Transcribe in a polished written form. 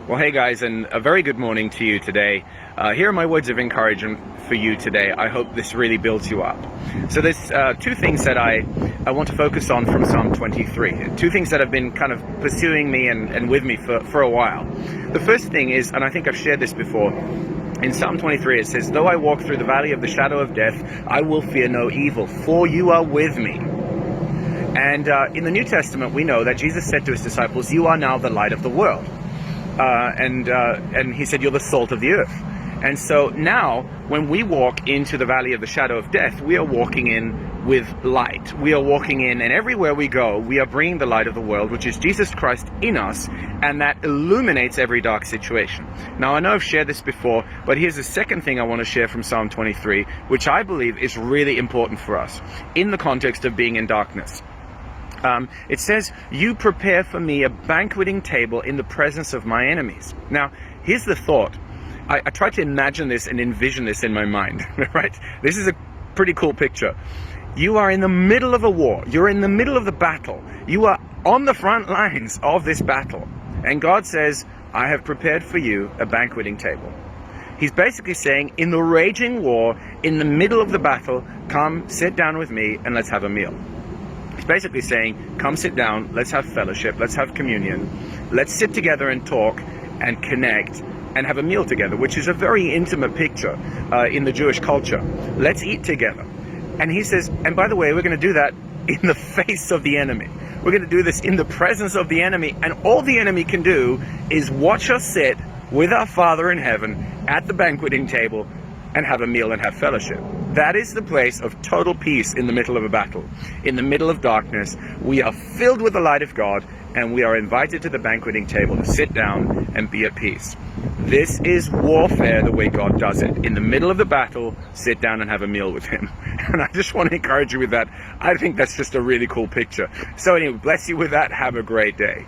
Well, hey guys, and a very good morning to you today. Here are my words of encouragement for you today. I hope this really builds you up. So there's two things that I want to focus on from Psalm 23. Two things that have been kind of pursuing me and with me for a while. The first thing is, and I think I've shared this before, in Psalm 23 it says, "Though I walk through the valley of the shadow of death, I will fear no evil, for you are with me." And in the New Testament we know that Jesus said to his disciples, "You are now the light of the world." And he said, "You're the salt of the earth." And so now, when we walk into the valley of the shadow of death, we are walking in with light. We are walking in, and everywhere we go, we are bringing the light of the world, which is Jesus Christ in us, and that illuminates every dark situation. Now, I know I've shared this before, but here's the second thing I want to share from Psalm 23, which I believe is really important for us in the context of being in darkness. It says, "You prepare for me a banqueting table in the presence of my enemies." Now, here's the thought. I try to imagine this and envision this in my mind, right? This is a pretty cool picture. You are in the middle of a war. You're in the middle of the battle. You are on the front lines of this battle. And God says, "I have prepared for you a banqueting table." He's basically saying, in the raging war, in the middle of the battle, come sit down with me and let's have a meal. He's basically saying, come sit down, let's have fellowship, let's have communion, let's sit together and talk and connect and have a meal together, which is a very intimate picture in the Jewish culture. Let's eat together. And he says, and by the way, we're going to do that in the face of the enemy. We're going to do this in the presence of the enemy, and all the enemy can do is watch us sit with our Father in heaven at the banqueting table and have a meal and have fellowship. That is the place of total peace in the middle of a battle. In the middle of darkness, we are filled with the light of God, and we are invited to the banqueting table to sit down and be at peace. This is warfare the way God does it. In the middle of the battle, sit down and have a meal with him. And I just want to encourage you with that. I think that's just a really cool picture. So anyway, bless you with that. Have a great day.